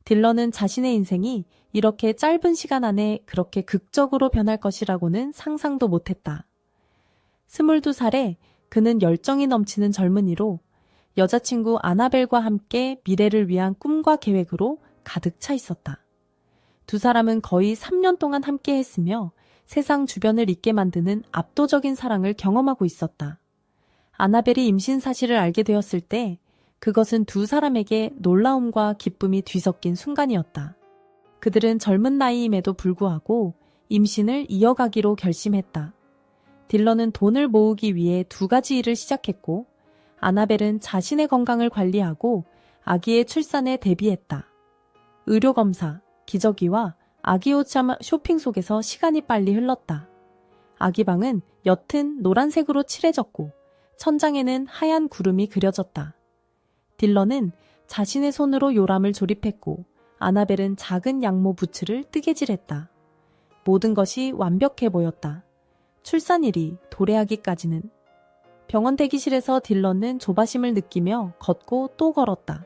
딜런은 자신의 인생이 이렇게 짧은 시간 안에 그렇게 극적으로 변할 것이라고는 상상도 못했다. 22살에 그는 열정이 넘치는 젊은이로 여자친구 아나벨과 함께 미래를 위한 꿈과 계획으로 가득 차 있었다. 두 사람은 거의 3년 동안 함께 했으며 세상 주변을 잊게 만드는 압도적인 사랑을 경험하고 있었다. 아나벨이 임신 사실을 알게 되었을 때 그것은 두 사람에게 놀라움과 기쁨이 뒤섞인 순간이었다. 그들은 젊은 나이임에도 불구하고 임신을 이어가기로 결심했다. 딜런은 돈을 모으기 위해 두 가지 일을 시작했고 아나벨은 자신의 건강을 관리하고 아기의 출산에 대비했다. 의료검사, 기저귀와 아기 옷 쇼핑 속에서 시간이 빨리 흘렀다. 아기 방은 옅은 노란색으로 칠해졌고 천장에는 하얀 구름이 그려졌다. 딜런은 자신의 손으로 요람을 조립했고 아나벨은 작은 양모 부츠를 뜨개질했다. 모든 것이 완벽해 보였다. 출산일이 도래하기까지는. 병원 대기실에서 딜런은 조바심을 느끼며 걷고 또 걸었다.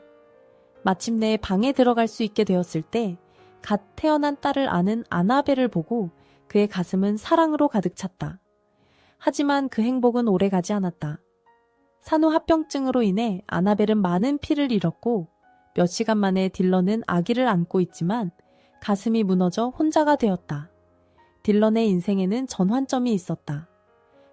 마침내 방에 들어갈 수 있게 되었을 때 갓 태어난 딸을 아는 아나벨을 보고 그의 가슴은 사랑으로 가득 찼다. 하지만 그 행복은 오래가지 않았다. 산후합병증으로 인해 아나벨은 많은 피를 잃었고 몇 시간 만에 딜런은 아기를 안고 있지만 가슴이 무너져 혼자가 되었다. 딜런의 인생에는 전환점이 있었다.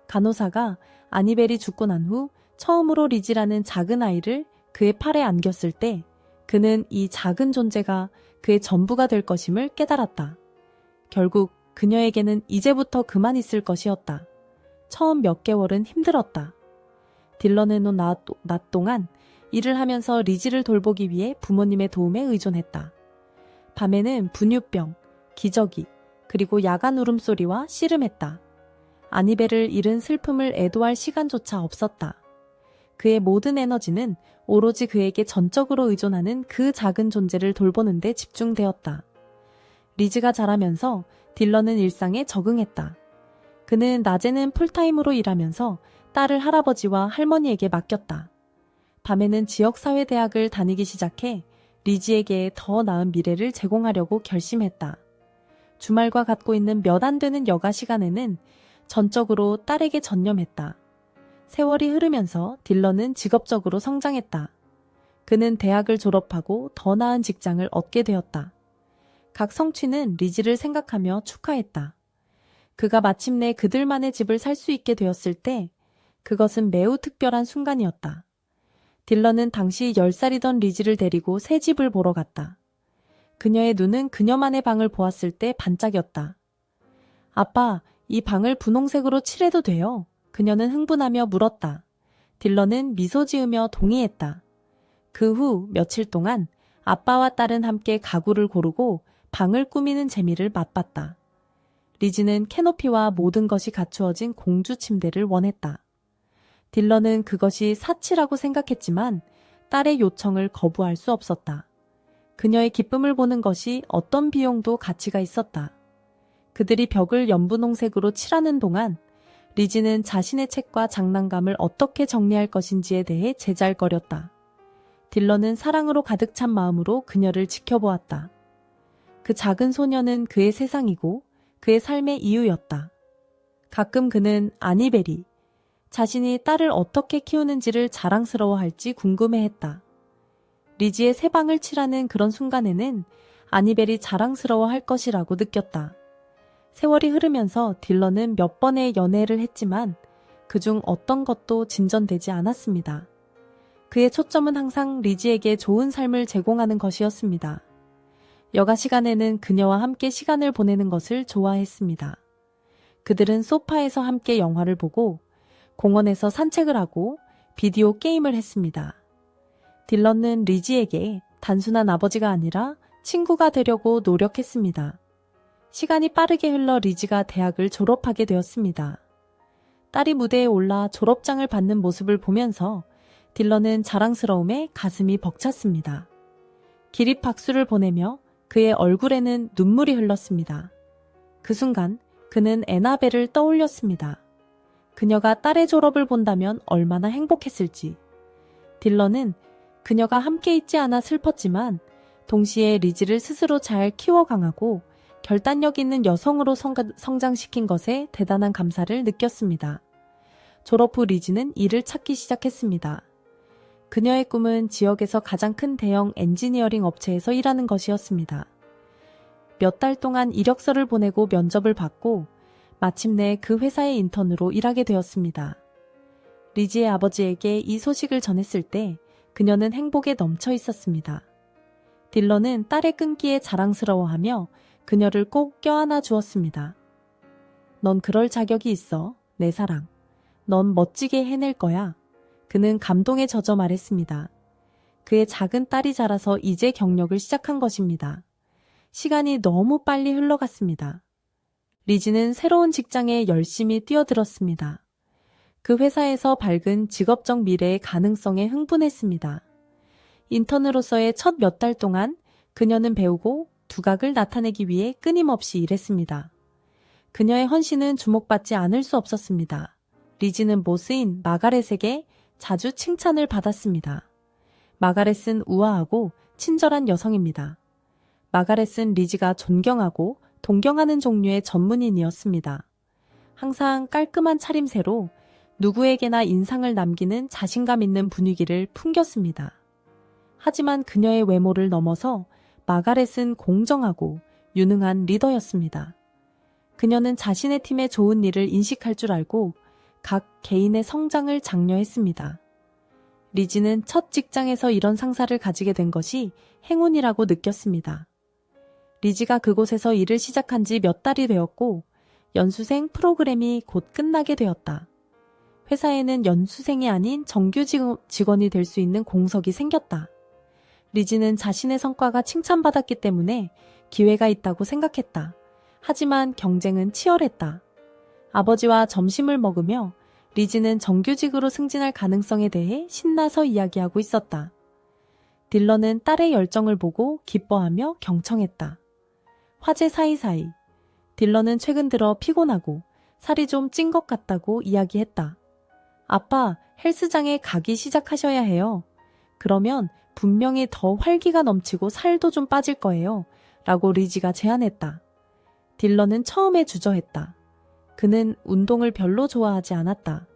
간호사가 아니벨이 죽고 난 후 처음으로 리지라는 작은 아이를 그의 팔에 안겼을 때 그는 이 작은 존재가 그의 전부가 될 것임을 깨달았다. 결국 그녀에게는 이제부터 그만 있을 것이었다. 처음 몇 개월은 힘들었다. 딜런은 낮 동안 일을 하면서 리지를 돌보기 위해 부모님의 도움에 의존했다. 밤에는 분유병, 기저귀, 그리고 야간 울음소리와 씨름했다. 아니벨을 잃은 슬픔을 애도할 시간조차 없었다. 그의 모든 에너지는 오로지 그에게 전적으로 의존하는 그 작은 존재를 돌보는 데 집중되었다. 리즈가 자라면서 딜런은 일상에 적응했다. 그는 낮에는 풀타임으로 일하면서 딸을 할아버지와 할머니에게 맡겼다. 밤에는 지역사회대학을 다니기 시작해 리지에게 더 나은 미래를 제공하려고 결심했다. 주말과 갖고 있는 몇 안 되는 여가 시간에는 전적으로 딸에게 전념했다. 세월이 흐르면서 딜런은 직업적으로 성장했다. 그는 대학을 졸업하고 더 나은 직장을 얻게 되었다. 각 성취는 리지를 생각하며 축하했다. 그가 마침내 그들만의 집을 살 수 있게 되었을 때 그것은 매우 특별한 순간이었다. 딜런은 당시 10살이던 리지를 데리고 새 집을 보러 갔다. 그녀의 눈은 그녀만의 방을 보았을 때 반짝였다. 아빠, 이 방을 분홍색으로 칠해도 돼요? 그녀는 흥분하며 물었다. 딜런은 미소 지으며 동의했다. 그 후 며칠 동안 아빠와 딸은 함께 가구를 고르고 방을 꾸미는 재미를 맛봤다. 리지는 캐노피와 모든 것이 갖추어진 공주 침대를 원했다. 딜런은 그것이 사치라고 생각했지만 딸의 요청을 거부할 수 없었다. 그녀의 기쁨을 보는 것이 어떤 비용도 가치가 있었다. 그들이 벽을 연분홍색으로 칠하는 동안 리지는 자신의 책과 장난감을 어떻게 정리할 것인지에 대해 제잘거렸다. 딜런은 사랑으로 가득 찬 마음으로 그녀를 지켜보았다. 그 작은 소녀는 그의 세상이고 그의 삶의 이유였다. 가끔 그는 아니벨이 자신이 딸을 어떻게 키우는지를 자랑스러워할지 궁금해했다. 리지의 새 방을 칠하는 그런 순간에는 아니벨이 자랑스러워할 것이라고 느꼈다. 세월이 흐르면서 딜런은 몇 번의 연애를 했지만 그중 어떤 것도 진전되지 않았습니다. 그의 초점은 항상 리지에게 좋은 삶을 제공하는 것이었습니다. 여가 시간에는 그녀와 함께 시간을 보내는 것을 좋아했습니다. 그들은 소파에서 함께 영화를 보고 공원에서 산책을 하고 비디오 게임을 했습니다. 딜런은 리지에게 단순한 아버지가 아니라 친구가 되려고 노력했습니다. 시간이 빠르게 흘러 리지가 대학을 졸업하게 되었습니다. 딸이 무대에 올라 졸업장을 받는 모습을 보면서 딜런은 자랑스러움에 가슴이 벅찼습니다. 기립박수를 보내며 그의 얼굴에는 눈물이 흘렀습니다. 그 순간 그는 애나벨을 떠올렸습니다. 그녀가 딸의 졸업을 본다면 얼마나 행복했을지. 딜런은 그녀가 함께 있지 않아 슬펐지만 동시에 리지를 스스로 잘 키워 강하고 결단력 있는 여성으로 성장시킨 것에 대단한 감사를 느꼈습니다. 졸업 후 리지는 일을 찾기 시작했습니다. 그녀의 꿈은 지역에서 가장 큰 대형 엔지니어링 업체에서 일하는 것이었습니다. 몇 달 동안 이력서를 보내고 면접을 받고 마침내 그 회사의 인턴으로 일하게 되었습니다. 리지의 아버지에게 이 소식을 전했을 때 그녀는 행복에 넘쳐 있었습니다. 딜런은 딸의 끈기에 자랑스러워하며 그녀를 꼭 껴안아 주었습니다. 넌 그럴 자격이 있어, 내 사랑. 넌 멋지게 해낼 거야. 그는 감동에 젖어 말했습니다. 그의 작은 딸이 자라서 이제 경력을 시작한 것입니다. 시간이 너무 빨리 흘러갔습니다. 리지는 새로운 직장에 열심히 뛰어들었습니다. 그 회사에서 밝은 직업적 미래의 가능성에 흥분했습니다. 인턴으로서의 첫 몇 달 동안 그녀는 배우고 두각을 나타내기 위해 끊임없이 일했습니다. 그녀의 헌신은 주목받지 않을 수 없었습니다. 리지는 보스인 마가렛에게 자주 칭찬을 받았습니다. 마가렛은 우아하고 친절한 여성입니다. 마가렛은 리지가 존경하고 동경하는 종류의 전문인이었습니다. 항상 깔끔한 차림새로 누구에게나 인상을 남기는 자신감 있는 분위기를 풍겼습니다. 하지만 그녀의 외모를 넘어서 마가렛은 공정하고 유능한 리더였습니다. 그녀는 자신의 팀의 좋은 일을 인식할 줄 알고 각 개인의 성장을 장려했습니다. 리지는 첫 직장에서 이런 상사를 가지게 된 것이 행운이라고 느꼈습니다. 리지가 그곳에서 일을 시작한 지 몇 달이 되었고 연수생 프로그램이 곧 끝나게 되었다. 회사에는 연수생이 아닌 정규 직원이 될 수 있는 공석이 생겼다. 리지는 자신의 성과가 칭찬받았기 때문에 기회가 있다고 생각했다. 하지만 경쟁은 치열했다. 아버지와 점심을 먹으며 리지는 정규직으로 승진할 가능성에 대해 신나서 이야기하고 있었다. 딜런은 딸의 열정을 보고 기뻐하며 경청했다. 화제 사이사이 딜런은 최근 들어 피곤하고 살이 좀 찐 것 같다고 이야기했다. 아빠, 헬스장에 가기 시작하셔야 해요. 그러면 분명히 더 활기가 넘치고 살도 좀 빠질 거예요. 라고 리지가 제안했다. 딜런은 처음에 주저했다. 그는 운동을 별로 좋아하지 않았다.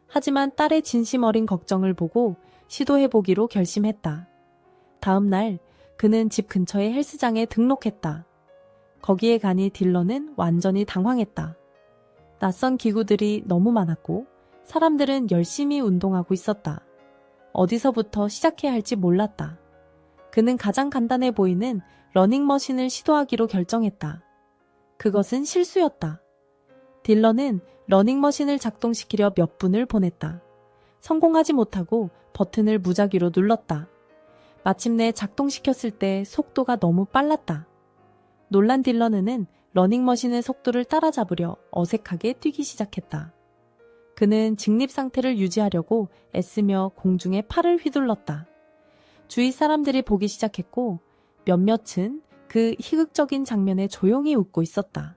하지만 딸의 진심 어린 걱정을 보고 시도해보기로 결심했다. 다음 날 그는 집 근처의 헬스장에 등록했다. 거기에 가니 딜런은 완전히 당황했다. 낯선 기구들이 너무 많았고 사람들은 열심히 운동하고 있었다. 어디서부터 시작해야 할지 몰랐다. 그는 가장 간단해 보이는 러닝머신을 시도하기로 결정했다. 그것은 실수였다. 딜런은 러닝머신을 작동시키려 몇 분을 보냈다. 성공하지 못하고 버튼을 무작위로 눌렀다. 마침내 작동시켰을 때 속도가 너무 빨랐다. 놀란 딜런은 러닝머신의 속도를 따라잡으려 어색하게 뛰기 시작했다. 그는 직립 상태를 유지하려고 애쓰며 공중에 팔을 휘둘렀다. 주위 사람들이 보기 시작했고 몇몇은 그 희극적인 장면에 조용히 웃고 있었다.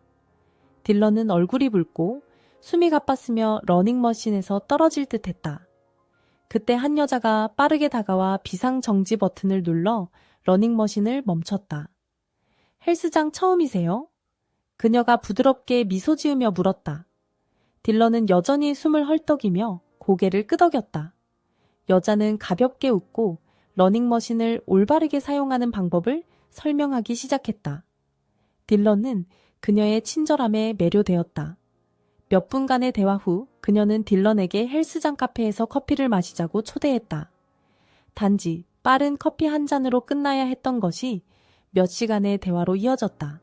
딜런은 얼굴이 붉고 숨이 가빴으며 러닝머신에서 떨어질 듯 했다. 그때 한 여자가 빠르게 다가와 비상정지 버튼을 눌러 러닝머신을 멈췄다. 헬스장 처음이세요? 그녀가 부드럽게 미소 지으며 물었다. 딜런은 여전히 숨을 헐떡이며 고개를 끄덕였다. 여자는 가볍게 웃고 러닝머신을 올바르게 사용하는 방법을 설명하기 시작했다. 딜런은 그녀의 친절함에 매료되었다. 몇 분간의 대화 후 그녀는 딜런에게 헬스장 카페에서 커피를 마시자고 초대했다. 단지 빠른 커피 한 잔으로 끝나야 했던 것이 몇 시간의 대화로 이어졌다.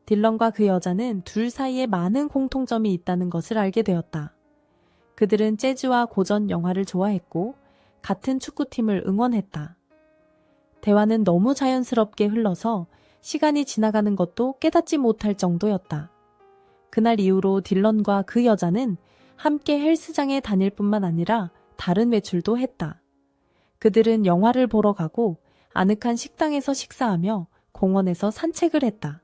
딜런과 그 여자는 둘 사이에 많은 공통점이 있다는 것을 알게 되었다. 그들은 재즈와 고전 영화를 좋아했고 같은 축구팀을 응원했다. 대화는 너무 자연스럽게 흘러서 시간이 지나가는 것도 깨닫지 못할 정도였다. 그날 이후로 딜런과 그 여자는 함께 헬스장에 다닐 뿐만 아니라 다른 외출도 했다. 그들은 영화를 보러 가고 아늑한 식당에서 식사하며 공원에서 산책을 했다.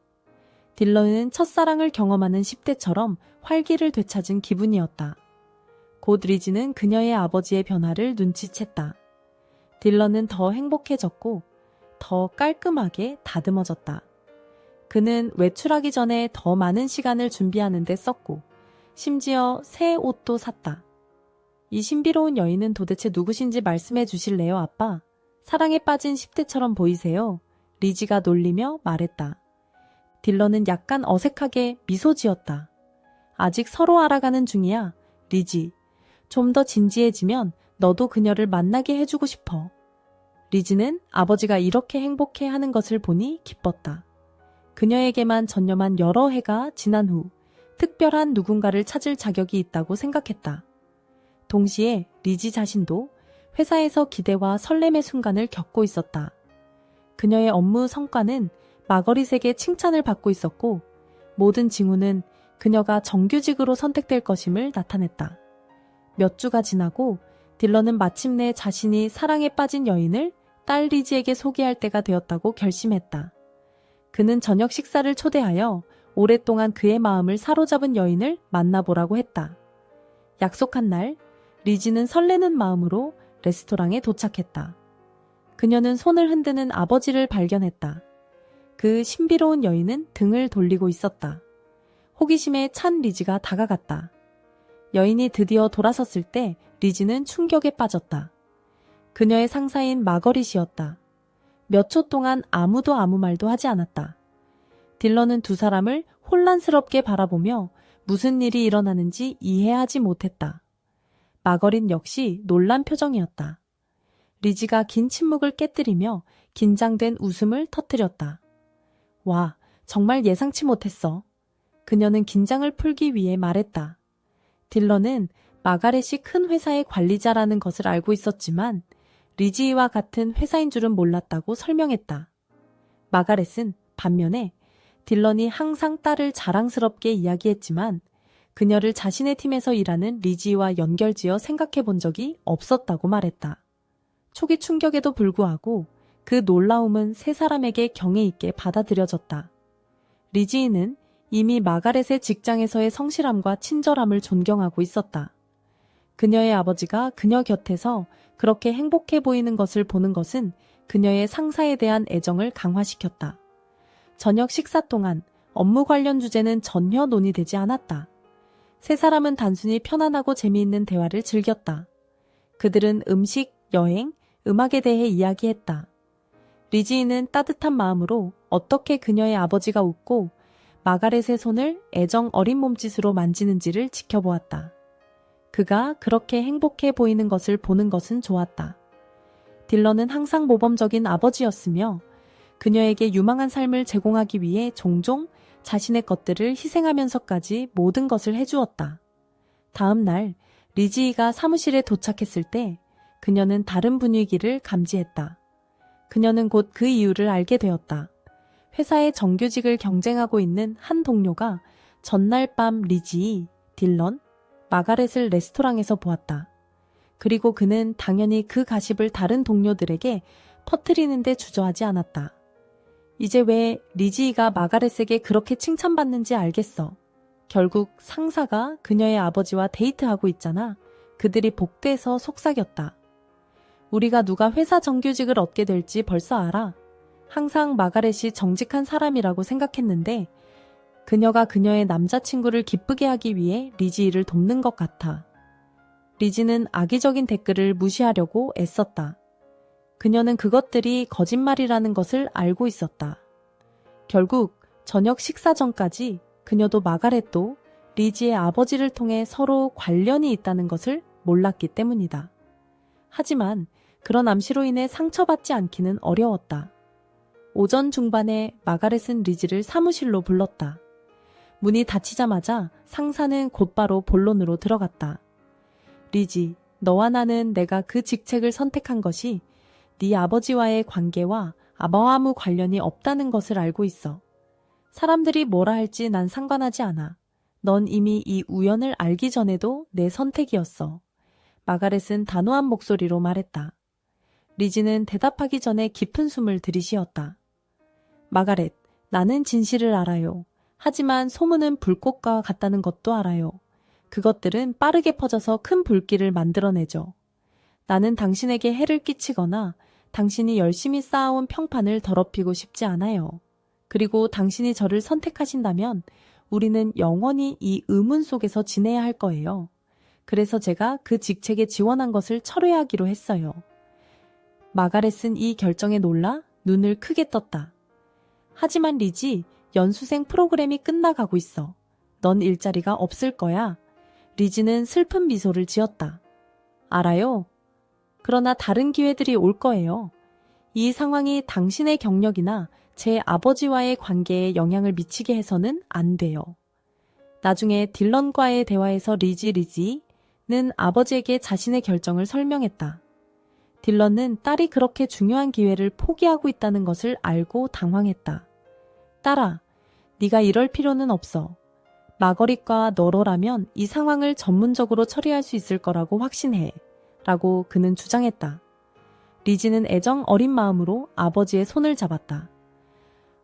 딜런은 첫사랑을 경험하는 10대처럼 활기를 되찾은 기분이었다. 곧 리지는 그녀의 아버지의 변화를 눈치챘다. 딜런은 더 행복해졌고 더 깔끔하게 다듬어졌다. 그는 외출하기 전에 더 많은 시간을 준비하는 데 썼고 심지어 새 옷도 샀다. 이 신비로운 여인은 도대체 누구신지 말씀해 주실래요, 아빠? 사랑에 빠진 10대처럼 보이세요. 리지가 놀리며 말했다. 딜런은 약간 어색하게 미소 지었다. 아직 서로 알아가는 중이야, 리지. 좀 더 진지해지면 너도 그녀를 만나게 해주고 싶어. 리지는 아버지가 이렇게 행복해하는 것을 보니 기뻤다. 그녀에게만 전념한 여러 해가 지난 후 특별한 누군가를 찾을 자격이 있다고 생각했다. 동시에 리지 자신도 회사에서 기대와 설렘의 순간을 겪고 있었다. 그녀의 업무 성과는 마거릿에게 칭찬을 받고 있었고 모든 징후는 그녀가 정규직으로 선택될 것임을 나타냈다. 몇 주가 지나고 딜런은 마침내 자신이 사랑에 빠진 여인을 딸 리지에게 소개할 때가 되었다고 결심했다. 그는 저녁 식사를 초대하여 오랫동안 그의 마음을 사로잡은 여인을 만나보라고 했다. 약속한 날, 리지는 설레는 마음으로 레스토랑에 도착했다. 그녀는 손을 흔드는 아버지를 발견했다. 그 신비로운 여인은 등을 돌리고 있었다. 호기심에 찬 리지가 다가갔다. 여인이 드디어 돌아섰을 때 리지는 충격에 빠졌다. 그녀의 상사인 마거릿이었다. 몇 초 동안 아무도 아무 말도 하지 않았다. 딜런은 두 사람을 혼란스럽게 바라보며 무슨 일이 일어나는지 이해하지 못했다. 마거릿 역시 놀란 표정이었다. 리지가 긴 침묵을 깨뜨리며 긴장된 웃음을 터뜨렸다. 와, 정말 예상치 못했어. 그녀는 긴장을 풀기 위해 말했다. 딜런은 마가렛이 큰 회사의 관리자라는 것을 알고 있었지만 리지와 같은 회사인 줄은 몰랐다고 설명했다. 마가렛은 반면에 딜런이 항상 딸을 자랑스럽게 이야기했지만 그녀를 자신의 팀에서 일하는 리지와 연결지어 생각해 본 적이 없었다고 말했다. 초기 충격에도 불구하고 그 놀라움은 세 사람에게 경애 있게 받아들여졌다. 리지는 이미 마가렛의 직장에서의 성실함과 친절함을 존경하고 있었다. 그녀의 아버지가 그녀 곁에서 그렇게 행복해 보이는 것을 보는 것은 그녀의 상사에 대한 애정을 강화시켰다. 저녁 식사 동안 업무 관련 주제는 전혀 논의되지 않았다. 세 사람은 단순히 편안하고 재미있는 대화를 즐겼다. 그들은 음식, 여행, 음악에 대해 이야기했다. 리지는 따뜻한 마음으로 어떻게 그녀의 아버지가 웃고 마가렛의 손을 애정 어린 몸짓으로 만지는지를 지켜보았다. 그가 그렇게 행복해 보이는 것을 보는 것은 좋았다. 딜런은 항상 모범적인 아버지였으며 그녀에게 유망한 삶을 제공하기 위해 종종 자신의 것들을 희생하면서까지 모든 것을 해주었다. 다음 날 리지가 사무실에 도착했을 때 그녀는 다른 분위기를 감지했다. 그녀는 곧 그 이유를 알게 되었다. 회사의 정규직을 경쟁하고 있는 한 동료가 전날 밤 리지, 딜런, 마가렛을 레스토랑에서 보았다. 그리고 그는 당연히 그 가십을 다른 동료들에게 퍼뜨리는데 주저하지 않았다. 이제 왜 리지가 마가렛에게 그렇게 칭찬받는지 알겠어. 결국 상사가 그녀의 아버지와 데이트하고 있잖아. 그들이 복도에서 속삭였다. 우리가 누가 회사 정규직을 얻게 될지 벌써 알아. 항상 마가렛이 정직한 사람이라고 생각했는데 그녀가 그녀의 남자친구를 기쁘게 하기 위해 리지를 돕는 것 같아. 리지는 악의적인 댓글을 무시하려고 애썼다. 그녀는 그것들이 거짓말이라는 것을 알고 있었다. 결국 저녁 식사 전까지 그녀도 마가렛도 리지의 아버지를 통해 서로 관련이 있다는 것을 몰랐기 때문이다. 하지만 그런 암시로 인해 상처받지 않기는 어려웠다. 오전 중반에 마가렛은 리지를 사무실로 불렀다. 문이 닫히자마자 상사는 곧바로 본론으로 들어갔다. 리지, 너와 나는 내가 그 직책을 선택한 것이 네 아버지와의 관계와 아무 관련이 없다는 것을 알고 있어. 사람들이 뭐라 할지 난 상관하지 않아. 넌 이미 이 우연을 알기 전에도 내 선택이었어. 마가렛은 단호한 목소리로 말했다. 리지는 대답하기 전에 깊은 숨을 들이쉬었다. 마가렛, 나는 진실을 알아요. 하지만 소문은 불꽃과 같다는 것도 알아요. 그것들은 빠르게 퍼져서 큰 불길을 만들어내죠. 나는 당신에게 해를 끼치거나 당신이 열심히 쌓아온 평판을 더럽히고 싶지 않아요. 그리고 당신이 저를 선택하신다면 우리는 영원히 이 의문 속에서 지내야 할 거예요. 그래서 제가 그 직책에 지원한 것을 철회하기로 했어요. 마가렛은 이 결정에 놀라 눈을 크게 떴다. 하지만 리지, 연수생 프로그램이 끝나가고 있어. 넌 일자리가 없을 거야. 리지는 슬픈 미소를 지었다. 알아요. 그러나 다른 기회들이 올 거예요. 이 상황이 당신의 경력이나 제 아버지와의 관계에 영향을 미치게 해서는 안 돼요. 나중에 딜런과의 대화에서 리지는 아버지에게 자신의 결정을 설명했다. 딜런은 딸이 그렇게 중요한 기회를 포기하고 있다는 것을 알고 당황했다. 딸아, 네가 이럴 필요는 없어. 마거릿과 너로라면 이 상황을 전문적으로 처리할 수 있을 거라고 확신해. 라고 그는 주장했다. 리지는 애정 어린 마음으로 아버지의 손을 잡았다.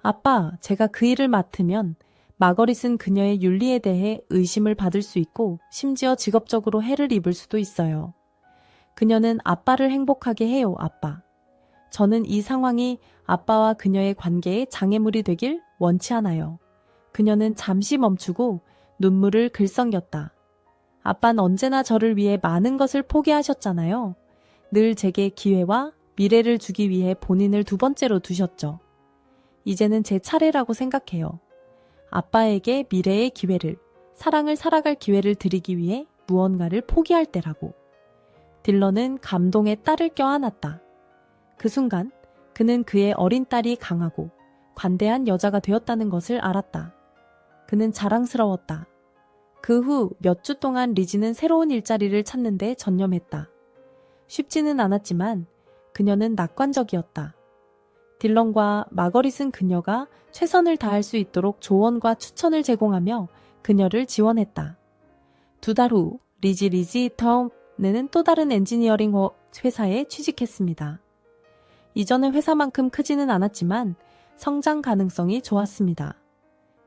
아빠, 제가 그 일을 맡으면 마거릿은 그녀의 윤리에 대해 의심을 받을 수 있고 심지어 직업적으로 해를 입을 수도 있어요. 그녀는 아빠를 행복하게 해요, 아빠. 저는 이 상황이 아빠와 그녀의 관계에 장애물이 되길 원치 않아요. 그녀는 잠시 멈추고 눈물을 글썽였다. 아빠는 언제나 저를 위해 많은 것을 포기하셨잖아요. 늘 제게 기회와 미래를 주기 위해 본인을 두 번째로 두셨죠. 이제는 제 차례라고 생각해요. 아빠에게 미래의 기회를, 사랑을 살아갈 기회를 드리기 위해 무언가를 포기할 때라고. 딜런은 감동에 딸을 껴안았다. 그 순간 그는 그의 어린 딸이 강하고 관대한 여자가 되었다는 것을 알았다. 그는 자랑스러웠다. 그 후 몇 주 동안 리지는 새로운 일자리를 찾는 데 전념했다. 쉽지는 않았지만 그녀는 낙관적이었다. 딜런과 마거릿은 그녀가 최선을 다할 수 있도록 조언과 추천을 제공하며 그녀를 지원했다. 2달 후 리지 터움네는 또 다른 엔지니어링 회사에 취직했습니다. 이전의 회사만큼 크지는 않았지만 성장 가능성이 좋았습니다.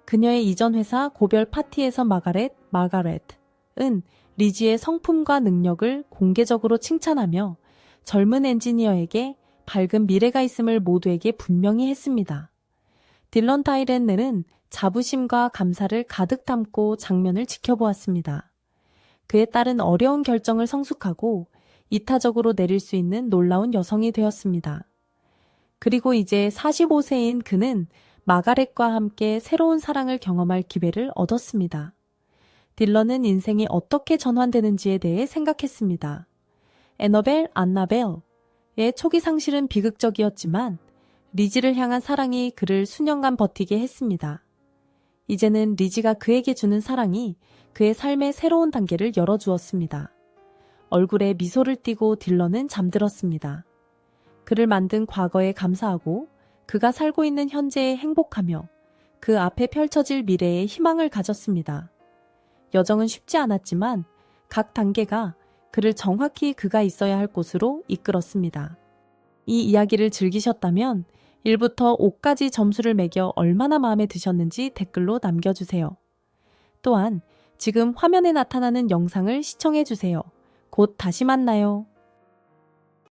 그녀의 이전 회사 고별 파티에서 마가렛은 리지의 성품과 능력을 공개적으로 칭찬하며 젊은 엔지니어에게 밝은 미래가 있음을 모두에게 분명히 했습니다. 딜런 타이렌네는 자부심과 감사를 가득 담고 장면을 지켜보았습니다. 그에 따른 어려운 결정을 성숙하고 이타적으로 내릴 수 있는 놀라운 여성이 되었습니다. 그리고 이제 45세인 그는 마가렛과 함께 새로운 사랑을 경험할 기회를 얻었습니다. 딜런은 인생이 어떻게 전환되는지에 대해 생각했습니다. 안나벨의 초기 상실은 비극적이었지만 리지를 향한 사랑이 그를 수년간 버티게 했습니다. 이제는 리지가 그에게 주는 사랑이 그의 삶의 새로운 단계를 열어주었습니다. 얼굴에 미소를 띠고 딜런은 잠들었습니다. 그를 만든 과거에 감사하고 그가 살고 있는 현재에 행복하며 그 앞에 펼쳐질 미래에 희망을 가졌습니다. 여정은 쉽지 않았지만 각 단계가 그를 정확히 그가 있어야 할 곳으로 이끌었습니다. 이 이야기를 즐기셨다면 1부터 5까지 점수를 매겨 얼마나 마음에 드셨는지 댓글로 남겨주세요. 또한 지금 화면에 나타나는 영상을 시청해주세요. 곧 다시 만나요.